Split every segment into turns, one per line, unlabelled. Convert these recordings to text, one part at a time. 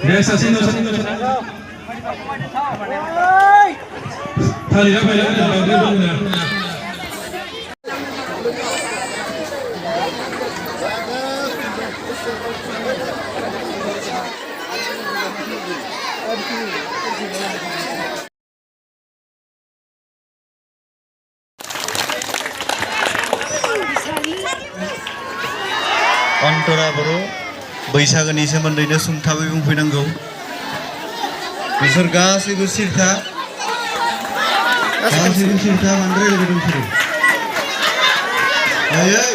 Biasa sini. Tali apa ya?
Antara bro, Bwisaguनि सोमोन्दैनो सुंथाबै बुंफैनांगौ बिसोर गासैबो सिरथा बांद्राय लोगो दंथारो आयै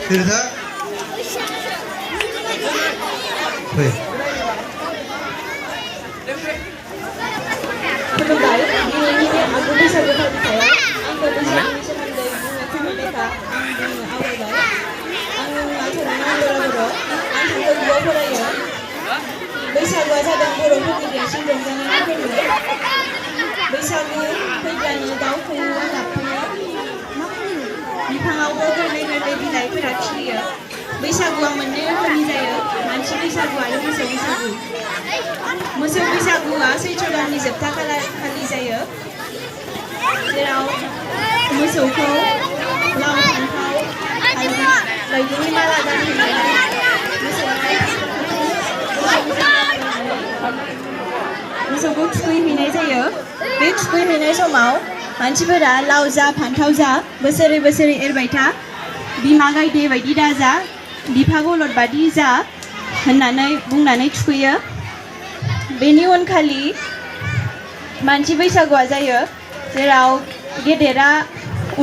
सिरथा फै
खुलुमबाय दिनैनि बे आगु बैसागु फालिथायाव आंखौ बैसागुनि सोमोन्दै बुंनो थिननायखाय आं बुंनो आवगायबाय आं गुआव फरायो बैसागुआ जादों बर'फोरनि देरसिन रंजानायनि फोरबो बैसागु फैब्लानो दाउ खौवौआ गाबफैयो बिफाङावबो गोरलै गोरलै बिलाइफोरा खिलियो बैसागुआ मोननै रोखोमनि जायो मानसि बैसागु आरो मोसौ बैसागु मोसौ बैसागुआ सैथ्र दाननि जोबथा खालारखालि जायो जेराव मोसौखौ लाव फान्थाव बायदिनि माला गानहोनानै मोसौखौ थुखैहैनाय जायो बे थुखैहैनाय समाव मानसिफोरा लाव जा फान्थाव जा बोसोरै बोसोरै एरबाय था बिमा गायदे बायदि दाजा बिफा बलद बादि जा होननानै बुंनानै थुखैयो बेनि उनखालि मानसि बैसागुआ जायो जेराव गेदेरा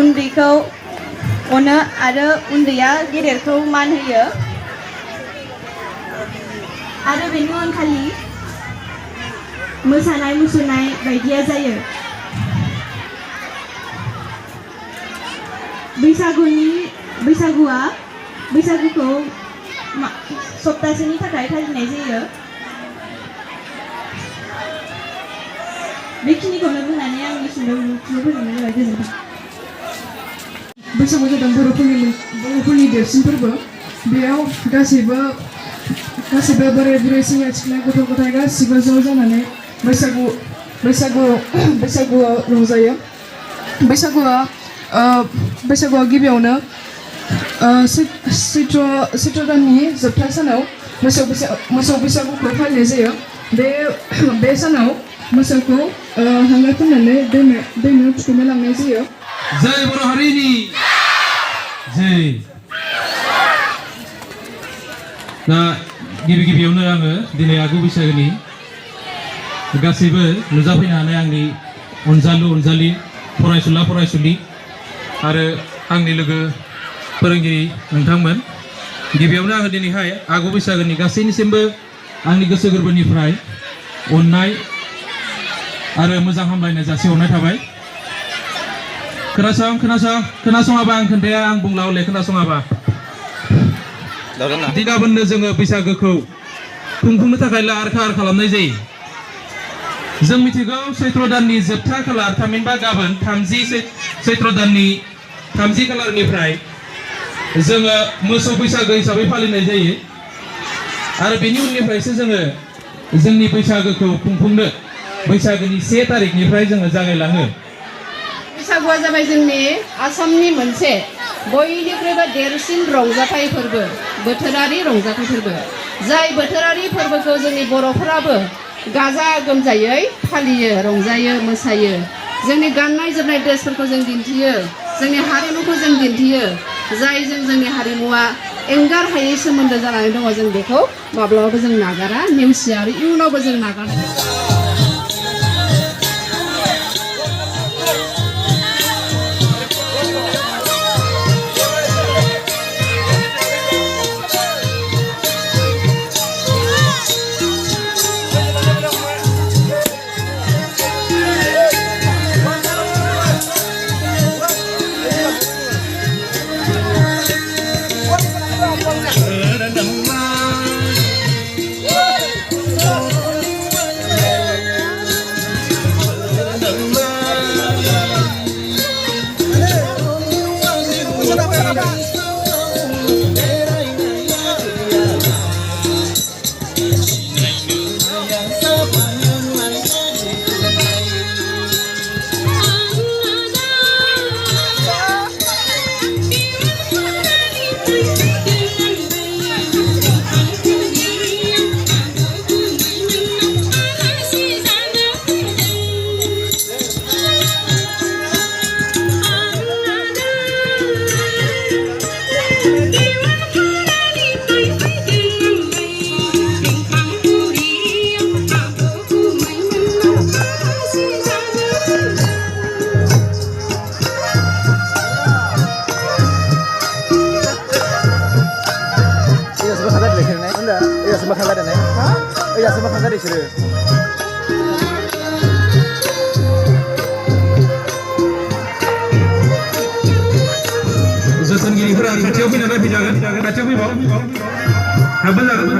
उन्दैखौ अनो आरो उन्दैया गेदेरखौ मान होयो आरो बेनि उनखालि मोसानाय मुसुरनाय बायदिया जायो बैसागुखौ सप्तासेनि थाखाय फालिनाय जायो बेखिनिखौनो बुंनानै आंनि सुंद' बिबुंथिखौ फोजोबनाय जाबाय गोजोन्थों
बैसागु जादों बर'फोरनि देरसिन फोरबो बेयाव गासैबो बोराय बुरै सेंग्रा सिख्ला गथ' गथाय गासैबो ज' जानानै बैसागुआव रंजायो बैसागुआ गिबियावनो सैत्र दाननि जोबथा सानाव मोसौ बैसागुखौ फालिनाय जायो बे सानाव मोसौखौ हांगार फोननानै दैमायाव थुखैनो लांनाय जायो
जय बर' हारिनि जय दा गिबियावनो आङो दिनै आगु बैसागुनि गासैबो नुजाफैनो हानाय आंनि अनजालि फरायसुला फरायसुलि आरो आंनि लोगो फोरोंगिरि नोंथांमोन गिबियावनो आङो दिनैहाय आगु बैसागुनि गासैनिसिमबो आंनि गोसो गोरबोनिफ्राय अननाय आरो मोजां हामलायनाय जासिहरनाय थाबाय खोनासङाबा आं खोन्थाया आं बुंला हले खोनासङाबा गाबोननो जोङो बैसागोखौ खुंफुंनो थाखाय लाहार फाहार खालामनाय जायो जों मिथिगौ सैत्र दाननि जोबथा खालार थामहिनबा गाबोन 30 सैत्र दाननि 30 खालारनिफ्राय जोङो मोसौ बैसागो हिसाबै फालिनाय जायो आरो बेनि उननिफ्रायसो जोङो जोंनि बैसागोखौ खुंफुंनो बैसागोनि 1 तारिखनिफ्राय जोङो जागायलाङो
बैसागुआ जाबाय जोंनि आसामनि मोनसे बयनिख्रुइबो देरसिन रंजाथाइ फोरबो बोथोरारि रंजाथाइ फोरबो जाय बोथोरारि फोरबोखौ जोंनि बर'फोराबो गाजा गोमजायै फालियो रंजायो मोसायो जोंनि गाननाय जोमनाय ड्रेसफोरखौ जों दिन्थियो जोंनि हारिमुखौ जों दिन्थियो जायजों जोंनि हारिमुवा एंगार हायै सोमोन्दो जानानै दङ जों बेखौ माब्लाबाबो जों नागारा नेवसिया आरो इयुनावबो जों नागारा
मोखां गारनानै ओइ दासो मोखां गारो बिसोरो
जोथोनगिरिफोरा खाथियाव फैनानै फैजागोन खाथियाव फैबाव हाबोन जागोन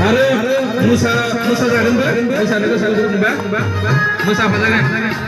आरो मोसा जागोनबो मोसानो गोसो दंबा मोसाफाजागोन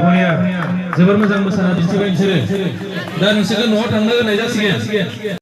बरिया जोबोर मोजां मोसाना दिन्थिबाय नोंसोरो दा नोंसोरखौ न'आव थांनो होनाय जासिगोन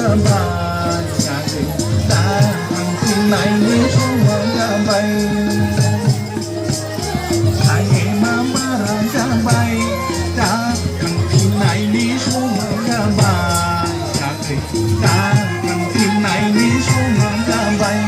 जाबाय दा थांफिननायनि समा जाबाय टाइमा बारा जाबाय दा थांफिननायनि समा जाबाय दा थांफिननायनि समा जाबाय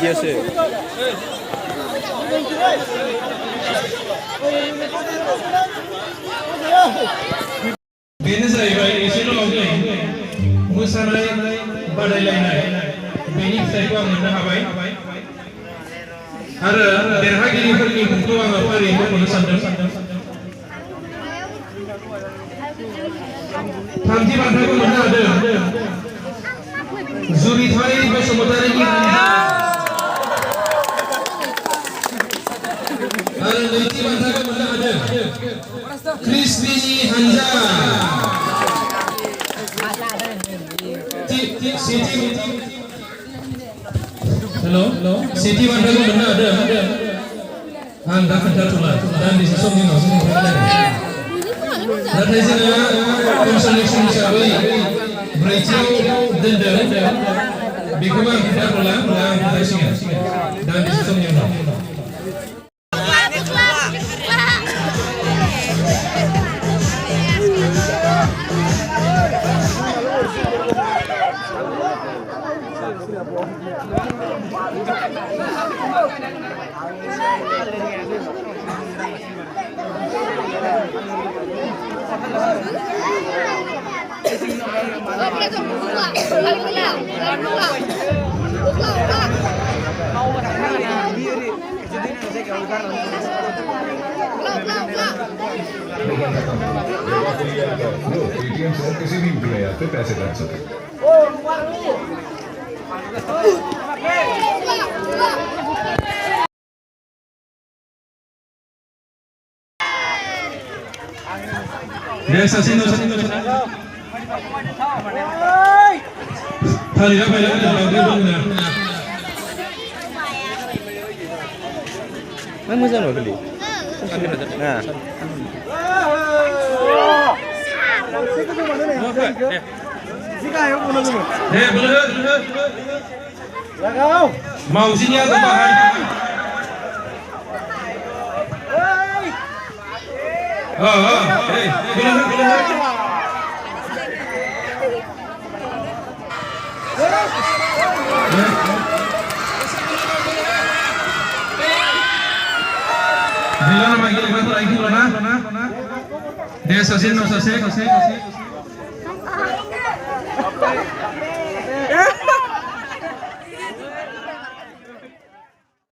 बिदियासो
बेनो जाहैबाय एसेल' लावदों मोसानाय बादायलायनाय बेनि फिथाइखौ आं मोननो हाबाय आरो देरहागिरिफोरनि मुंखौ आङो फारियै मख'नो सानदों थामथि बान्थाखौ मोननो हादों जुरिथाय बसुमतारीनि हानजा आरो नैथि बान्थाखौ मोननो हादों क्रिस्पिनि हानजा हेलो सेथि बान्थाखौ मोननो हादों आं दा खोन्थाथ'ला दान्दिसे समनि उनावसो नाथाय जोङो कनसलेसन हिसाबै ब्रैथियाव दोनदों बेखौबो आं खोन्थाथ'ला आं खोन्थासिगोन दान्दिसे समनि उनाव
ATM से किसी भी यूपीआई ऐप पे पैसे डाल सकते
मोजां नङा गोरलै ना
मावजिनि आगोल बाहाय Bila nama gila gila lagi loh na, dia sasin no sase.